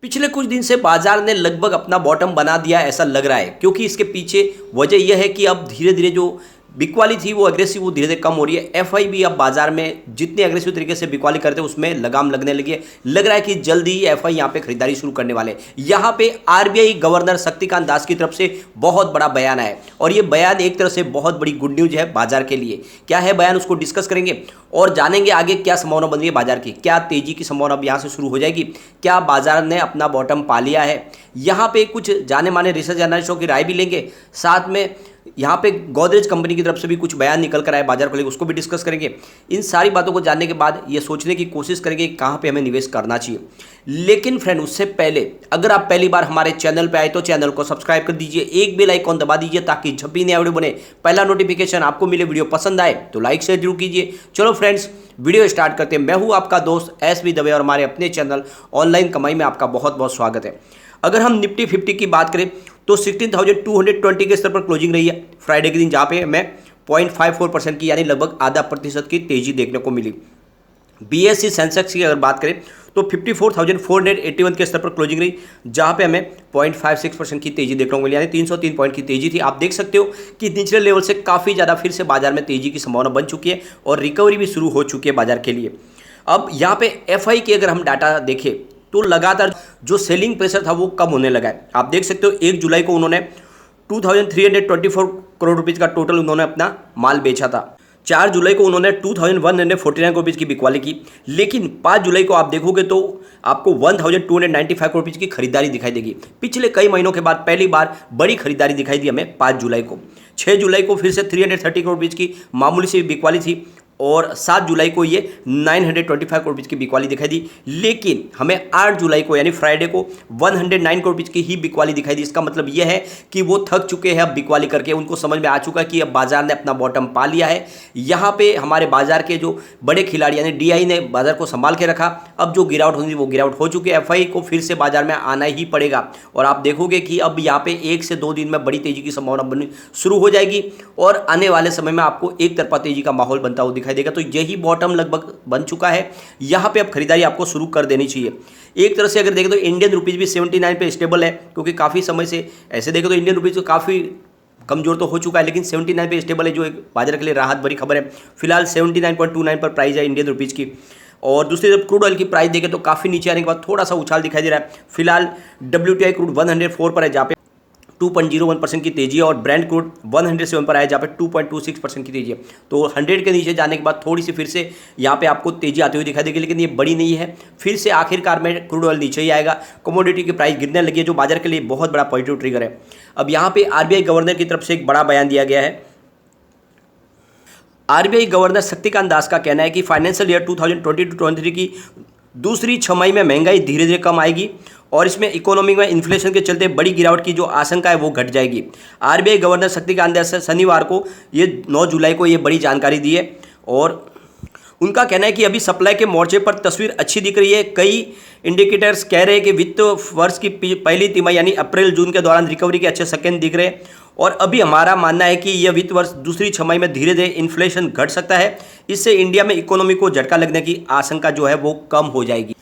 पिछले कुछ दिन से बाजार ने लगभग अपना बॉटम बना दिया ऐसा लग रहा है, क्योंकि इसके पीछे वजह यह है कि अब धीरे धीरे जो बिकवाली थी वो एग्रेसिव वो धीरे धीरे कम हो रही है। एफआई भी अब बाजार में जितने एग्रेसिव तरीके से बिकवाली करते हैं उसमें लगाम लगने लगी है। लग रहा है कि जल्दी ही एफआई यहाँ पे खरीदारी शुरू करने वाले हैं। यहाँ पे आरबीआई गवर्नर शक्तिकांत दास की तरफ से बहुत बड़ा बयान है और ये बयान एक तरह से बहुत बड़ी गुड न्यूज है बाजार के लिए। क्या है बयान, उसको डिस्कस करेंगे और जानेंगे आगे क्या संभावना बन रही है बाजार की, क्या तेजी की संभावना अब यहाँ से शुरू हो जाएगी, क्या बाजार ने अपना बॉटम पा लिया है। यहाँ पे कुछ जाने माने रिसर्च एनालिस्टों की राय भी लेंगे, साथ में यहाँ पे गोदरेज कंपनी की तरफ से भी कुछ बयान निकल कर आए बाजार को लेकर, उसको भी डिस्कस करेंगे। इन सारी बातों को जानने के बाद ये सोचने की कोशिश करेंगे कि कहाँ पे हमें निवेश करना चाहिए। लेकिन फ्रेंड, उससे पहले अगर आप पहली बार हमारे चैनल पे आए तो चैनल को सब्सक्राइब कर दीजिए, एक बेल आइकॉन दबा दीजिए ताकि जब भी नया वीडियो बने पहला नोटिफिकेशन आपको मिले। वीडियो पसंद आए तो लाइक शेयर जरूर कीजिए। चलो फ्रेंड्स, वीडियो स्टार्ट करते हैं। मैं हूँ आपका दोस्त एस.बी. दवे और हमारे अपने चैनल ऑनलाइन कमाई में आपका बहुत बहुत स्वागत है। अगर हम निफ्टी 50 की बात करें तो 16,220 के स्तर पर क्लोजिंग रही है फ्राइडे के दिन, जहाँ पे हमें 0.54% की यानी लगभग आधा प्रतिशत की तेजी देखने को मिली। बीएसई सेंसेक्स की अगर बात करें तो 54,481 के स्तर पर क्लोजिंग रही, जहाँ पे हमें 0.56% की तेजी देखने को मिली, यानी 303 पॉइंट की तेजी थी। आप देख सकते हो कि निचले लेवल से काफ़ी ज़्यादा फिर से बाजार में तेजी की संभावना बन चुकी है और रिकवरी भी शुरू हो चुकी है बाजार के लिए। अब यहाँ पे एफआई की अगर हम डाटा देखें तो लगातार जो सेलिंग प्रेशर था वो कम होने लगा है। आप देख सकते हो 1 जुलाई को उन्होंने 2,324 करोड़ रुपीज़ का टोटल उन्होंने अपना माल बेचा था। 4 जुलाई को उन्होंने 2,149 रुपीज़ की बिकवाली की, लेकिन 5 जुलाई को आप देखोगे तो आपको 1,295 करोड़ रुपीज़ की खरीदारी दिखाई देगी। पिछले कई महीनों के बाद पहली बार बड़ी खरीदारी दिखाई दी हमें 5 जुलाई को। 6 जुलाई को फिर से 330 करोड़ रुपीज़ की मामूली सी बिकवाली थी और 7 जुलाई को ये 925 करोड़ रुपीज़ की बिकवाली दिखाई दी। लेकिन हमें 8 जुलाई को यानी फ्राइडे को 109 करोड़ रुपीज़ की ही बिकवाली दिखाई दी। इसका मतलब ये है कि वो थक चुके हैं अब बिकवाली करके, उनको समझ में आ चुका है कि अब बाजार ने अपना बॉटम पा लिया है। यहाँ पे हमारे बाजार के जो बड़े खिलाड़ी यानी डीआई ने बाजार को संभाल के रखा। अब जो गिरावट होनी वो गिरावट हो चुकी है। एफआई को फिर से बाजार में आना ही पड़ेगा और आप देखोगे कि अब यहाँ पे 1 से 2 दिन में बड़ी तेजी की संभावना बननी शुरू हो जाएगी और आने वाले समय में आपको एक तरफा तेजी का माहौल बनता हुआ दिखाई देगा। तो यही बॉटम लगभग बन चुका है। यहाँ पे अब खरीदारी आपको शुरू कर देनी चाहिए। एक तरह से अगर देखें तो इंडियन रुपीज़ भी 79 पे स्टेबल है, क्योंकि काफ़ी समय से ऐसे देखें तो इंडियन रुपीज़ तो काफ़ी कमजोर तो हो चुका है, लेकिन 79 पे स्टेबल है, जो एक बाजार के लिए राहत भरी खबर है। फिलहाल 79.29 पर प्राइस है इंडियन रुपीज़ की। और दूसरी तरफ क्रूड ऑयल की प्राइस देखें तो काफ़ी नीचे आने के बाद थोड़ा सा उछाल दिखाई दे रहा है। फिलहाल WTI क्रूड 104 पर है, जहाँ पे 2.01% की तेजी है और ब्रेंट क्रूड 107 पर आया, जहाँ पे 2.26% की तेजी है। तो 100 के नीचे जाने के बाद थोड़ी सी फिर से यहाँ पे आपको तेजी आती हुई दिखाई देगी, लेकिन ये बड़ी नहीं है। फिर से आखिरकार में क्रूड ऑयल नीचे ही आएगा। कमोडिटी की प्राइस गिरने लगी है, जो बाजार के लिए बहुत बड़ा पॉजिटिव ट्रिगर है। अब यहाँ पे आरबीआई गवर्नर की तरफ से एक बड़ा बयान दिया गया है। आरबीआई गवर्नर शक्तिकांत दास का कहना है कि फाइनेंशियल ईयर 2022-23 की दूसरी छमाही में महंगाई धीरे धीरे कम आएगी और इसमें इकोनॉमी में इन्फ्लेशन के चलते बड़ी गिरावट की जो आशंका है वो घट जाएगी। आरबीआई गवर्नर शक्तिकांत दास शनिवार को ये 9 जुलाई को ये बड़ी जानकारी दी है और उनका कहना है कि अभी सप्लाई के मोर्चे पर तस्वीर अच्छी दिख रही है। कई इंडिकेटर्स कह रहे हैं कि वित्त वर्ष की पहली तिमाही यानी अप्रैल जून के दौरान रिकवरी के अच्छे संकेत दिख रहे हैं और अभी हमारा मानना है कि यह वित्त वर्ष दूसरी छमाही में धीरे धीरे इन्फ्लेशन घट सकता है। इससे इंडिया में इकोनॉमी को झटका लगने की आशंका जो है वो कम हो जाएगी।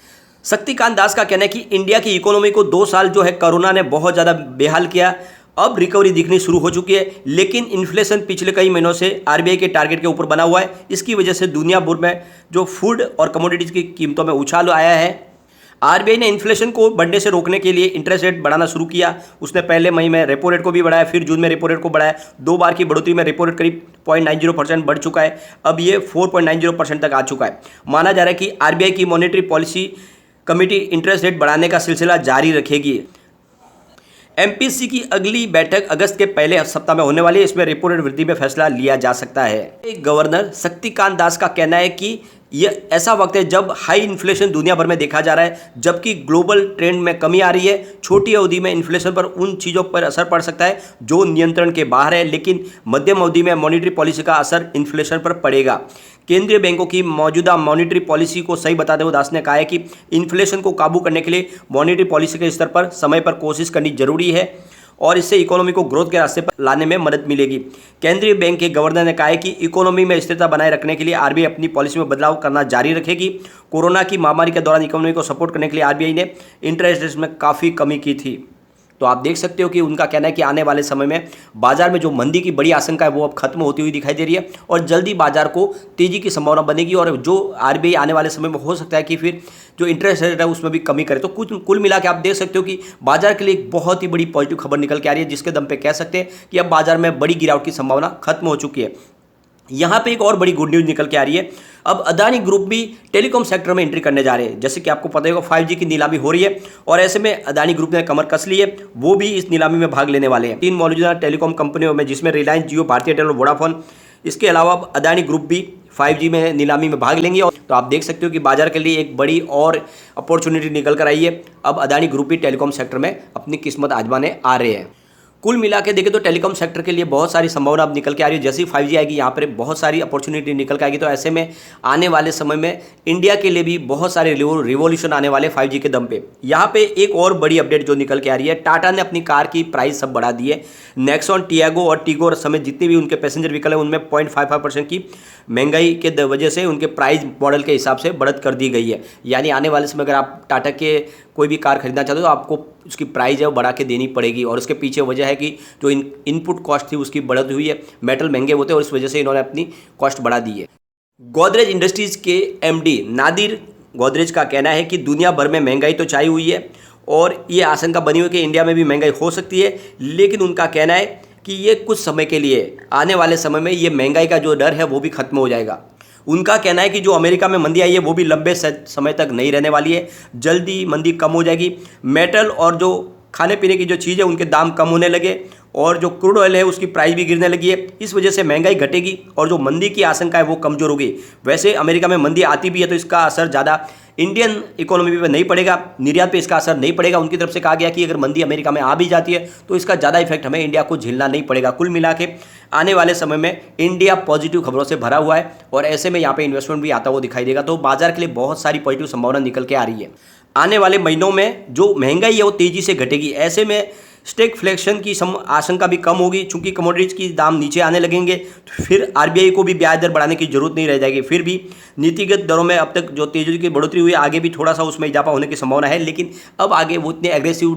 शक्तिकांत दास का कहना है कि इंडिया की इकोनॉमी को 2 साल जो है कोरोना ने बहुत ज़्यादा बेहाल किया। अब रिकवरी दिखनी शुरू हो चुकी है, लेकिन इन्फ्लेशन पिछले कई महीनों से आरबीआई के टारगेट के ऊपर बना हुआ है। इसकी वजह से दुनिया भर में जो फूड और कमोडिटीज की कीमतों में उछाल आया है। आरबीआई ने इन्फ्लेशन को बढ़ने से रोकने के लिए इंटरेस्ट रेट बढ़ाना शुरू किया। उसने पहले मई में रेपो रेट को भी बढ़ाया, फिर जून में रेपो रेट को बढ़ाया। 2 बार की बढ़ोतरी में रेपो रेट करीब 0.90% बढ़ चुका है। अब ये 4.90% तक आ चुका है। माना जा रहा है कि आरबीआई की monetary policy committee interest rate बढ़ाने का सिलसिला जारी रखेगी। एमपीसी की अगली बैठक अगस्त के पहले सप्ताह में होने वाली है। इसमें रेपो रेट वृद्धि में फैसला लिया जा सकता है। गवर्नर शक्तिकांत दास का कहना है कि यह ऐसा वक्त है जब हाई इन्फ्लेशन दुनिया भर में देखा जा रहा है, जबकि ग्लोबल ट्रेंड में कमी आ रही है। छोटी अवधि में इन्फ्लेशन पर उन चीज़ों पर असर पड़ सकता है जो नियंत्रण के बाहर है, लेकिन मध्यम अवधि में मॉनेटरी पॉलिसी का असर इन्फ्लेशन पर पड़ेगा। केंद्रीय बैंकों की मौजूदा मॉनेटरी पॉलिसी को सही बताते हुए दास ने कहा है कि इन्फ्लेशन को काबू करने के लिए मॉनेटरी पॉलिसी के स्तर पर समय पर कोशिश करनी जरूरी है और इससे इकोनॉमी को ग्रोथ के रास्ते पर लाने में मदद मिलेगी। केंद्रीय बैंक के गवर्नर ने कहा है कि इकोनॉमी में स्थिरता बनाए रखने के लिए आरबीआई अपनी पॉलिसी में बदलाव करना जारी रखेगी। कोरोना की महामारी के दौरान इकोनॉमी को सपोर्ट करने के लिए आरबीआई ने इंटरेस्ट रेट में काफ़ी कमी की थी। तो आप देख सकते हो कि उनका कहना है कि आने वाले समय में बाजार में जो मंदी की बड़ी आशंका है वो अब खत्म होती हुई दिखाई दे रही है और जल्दी बाजार को तेजी की संभावना बनेगी और जो आरबीआई आने वाले समय में हो सकता है कि फिर जो इंटरेस्ट रेट है उसमें भी कमी करे। तो कुल मिला के आप देख सकते हो कि बाजार के लिए एक बहुत ही बड़ी पॉजिटिव खबर निकल के आ रही है, जिसके दम पे कह सकते हैं कि अब बाजार में बड़ी गिरावट की संभावना खत्म हो चुकी है। यहाँ पे एक और बड़ी गुड न्यूज़ निकल के आ रही है। अब अदानी ग्रुप भी टेलीकॉम सेक्टर में एंट्री करने जा रहे हैं। जैसे कि आपको पता होगा 5G की नीलामी हो रही है और ऐसे में अदानी ग्रुप ने कमर कस ली है, वो भी इस नीलामी में भाग लेने वाले हैं। 3 मौजूदा टेलीकॉम कंपनियों में, जिसमें रिलायंस, जियो, भारती एयरटेल और वोडाफोन, इसके अलावा अदानी ग्रुप भी 5G में नीलामी में भाग लेंगे। तो आप देख सकते हो कि बाजार के लिए एक बड़ी और अपॉर्चुनिटी निकल कर आई है। अब अदानी ग्रुप भी टेलीकॉम सेक्टर में अपनी किस्मत आजमाने आ रहे हैं। कुल मिला के देखें तो टेलीकॉम सेक्टर के लिए बहुत सारी संभावना अब निकल के आ रही है। जैसे ही 5G आएगी यहाँ पर बहुत सारी अपॉर्चुनिटी निकल के आएगी। तो ऐसे में आने वाले समय में इंडिया के लिए भी बहुत सारे रिवॉल्यूशन आने वाले 5G के दम पे। यहाँ पे एक और बड़ी अपडेट जो निकल के आ रही है, टाटा ने अपनी कार की प्राइस सब बढ़ा दी है। नेक्सॉन, टियागो और टीगोर समेत जितनी भी उनके पैसेंजर व्हीकल है उनमें 0.55% की महंगाई के वजह से उनके प्राइस मॉडल के हिसाब से बढ़त कर दी गई है। यानी आने वाले समय अगर आप टाटा के कोई भी कार खरीदना चाहते हो तो आपको उसकी प्राइस है वो बढ़ा के देनी पड़ेगी और उसके पीछे वजह है कि जो इनपुट कॉस्ट थी उसकी बढ़त हुई है। मेटल महंगे होते हैं और इस वजह से इन्होंने अपनी कॉस्ट बढ़ा दी है। गोदरेज इंडस्ट्रीज़ के एमडी नादिर गोदरेज का कहना है कि दुनिया भर में महंगाई तो छाई हुई है और ये आशंका बनी हुई है कि इंडिया में भी महंगाई हो सकती है, लेकिन उनका कहना है कि ये कुछ समय के लिए, आने वाले समय में ये महंगाई का जो डर है वो भी खत्म हो जाएगा। उनका कहना है कि जो अमेरिका में मंदी आई है वो भी लंबे समय तक नहीं रहने वाली है, जल्दी मंदी कम हो जाएगी। मेटल और जो खाने पीने की जो चीज़ है उनके दाम कम होने लगे और जो क्रूड ऑयल है उसकी प्राइस भी गिरने लगी है। इस वजह से महंगाई घटेगी और जो मंदी की आशंका है वो कमज़ोर होगी। वैसे अमेरिका में मंदी आती भी है तो इसका असर ज़्यादा इंडियन इकोनॉमी पे नहीं पड़ेगा, निर्यात पे इसका असर नहीं पड़ेगा। उनकी तरफ से कहा गया कि अगर मंदी अमेरिका में आ भी जाती है तो इसका ज़्यादा इफेक्ट हमें इंडिया को झेलना नहीं पड़ेगा। कुल मिला के आने वाले समय में इंडिया पॉजिटिव खबरों से भरा हुआ है और ऐसे में यहाँ पे इन्वेस्टमेंट भी आता हुआ दिखाई देगा। तो बाजार के लिए बहुत सारी पॉजिटिव संभावना निकल के आ रही है। आने वाले महीनों में जो महंगाई है वो तेज़ी से घटेगी। ऐसे में स्टैगफ्लेशन की आशंका भी कम होगी, चूंकि कमोडिटीज की दाम नीचे आने लगेंगे तो फिर आरबीआई को भी ब्याज दर बढ़ाने की जरूरत नहीं रह जाएगी। फिर भी नीतिगत दरों में अब तक जो तेजी की बढ़ोतरी हुई है, आगे भी थोड़ा सा उसमें इजाफा होने की संभावना है, लेकिन अब आगे वो इतने एग्रेसिव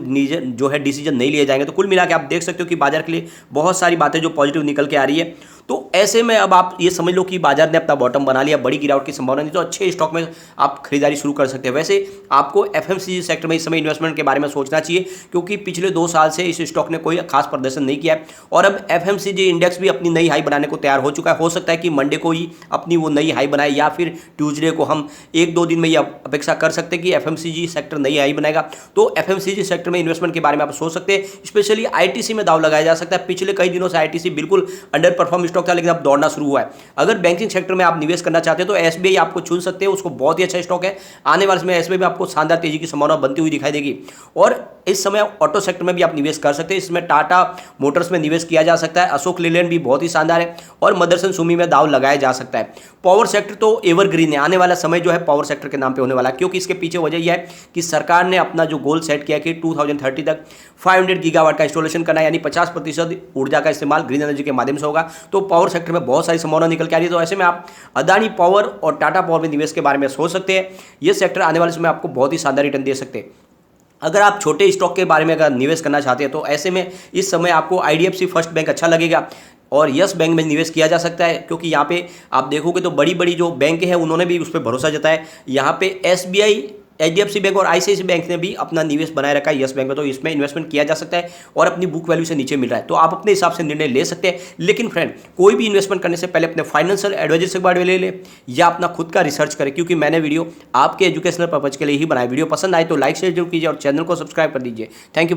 जो है डिसीजन नहीं लिए जाएंगे। तो कुल मिला के आप देख सकते हो कि बाजार के लिए बहुत सारी बातें जो पॉजिटिव निकल के आ रही है। तो ऐसे में अब आप ये समझ लो कि बाजार ने अपना बॉटम बना लिया, बड़ी गिरावट की संभावना नहीं, तो अच्छे स्टॉक में आप खरीदारी शुरू कर सकते हैं। वैसे आपको एफएमसीजी सेक्टर में इस समय इन्वेस्टमेंट के बारे में सोचना चाहिए, क्योंकि पिछले 2 साल से इस स्टॉक ने कोई खास प्रदर्शन नहीं किया है और अब एफएमसीजी इंडेक्स भी अपनी नई हाई बनाने को तैयार हो चुका है। हो सकता है कि मंडे को ही अपनी वो नई हाई बनाए या फिर ट्यूजडे को। हम 1-2 दिन में ये अपेक्षा कर सकते हैं कि एफएमसीजी सेक्टर नई हाई बनाएगा। तो एफएमसीजी सेक्टर में इन्वेस्टमेंट के बारे में आप सोच सकते हैं। स्पेशली आईटीसी में दाव लगाया जा सकता है। पिछले कई दिनों से आईटीसी बिल्कुल अंडर परफॉर्म स्टॉक था, लेकिन अब दौड़ना शुरू हुआ है। अगर बैंकिंग सेक्टर में आप निवेश करना चाहते हैं तो एसबीआई आपको चुन सकते हैं, उसको बहुत ही अच्छा स्टॉक है। आने वाले समय एसबीआई में आपको शानदार तेजी की संभावना बनती हुई दिखाई देगी। और इस समय ऑटो सेक्टर में भी आप निवेश कर सकते हैं। इसमें टाटा मोटर्स में निवेश किया जा सकता है, अशोक लेलैंड भी बहुत ही शानदार है और मदरसन सुमी में दाव लगाया जा सकता है। पावर सेक्टर तो एवरग्रीन है, आने वाला समय जो है पावर सेक्टर के नाम पे होने वाला है, क्योंकि इसके पीछे वजह यह है कि सरकार ने अपना जो गोल सेट किया कि 2030 तक 500 गीगावाट का इंस्टॉलेशन करना, यानी 50% ऊर्जा का इस्तेमाल ग्रीन एनर्जी के माध्यम से होगा। तो पावर सेक्टर में बहुत सारी संभावना निकल के आ रही है। तो ऐसे में आप अदानी पावर और टाटा पावर में निवेश के बारे में सोच सकते हैं। ये सेक्टर आने वाले समय आपको बहुत ही शानदार रिटर्न दे सकते हैं। अगर आप छोटे स्टॉक के बारे में अगर निवेश करना चाहते हैं तो ऐसे में इस समय आपको आईडीएफसी फर्स्ट बैंक अच्छा लगेगा और यस बैंक में निवेश किया जा सकता है, क्योंकि यहाँ पे आप देखोगे तो बड़ी बड़ी जो बैंक हैं उन्होंने भी उस पर भरोसा जताया। यहाँ पे एसबीआई, एचडीएफसी बैंक और आईसीआईसीआई बैंक ने भी अपना निवेश बनाए रखा है यस बैंक में। तो इसमें इन्वेस्टमेंट किया जा सकता है और अपनी बुक वैल्यू से नीचे मिल रहा है, तो आप अपने हिसाब से निर्णय ले सकते हैं। लेकिन फ्रेंड, कोई भी इन्वेस्टमेंट करने से पहले अपने फाइनेंशियल एडवाइजर से बारे में ले ले या अपना खुद का रिसर्च करें, क्योंकि मैंने वीडियो आपके एजुकेशनल पर्पज के लिए ही बनाया। वीडियो पसंद आए तो लाइक शेयर जरूर कीजिए और चैनल को सब्सक्राइब कर दीजिए। Thank you.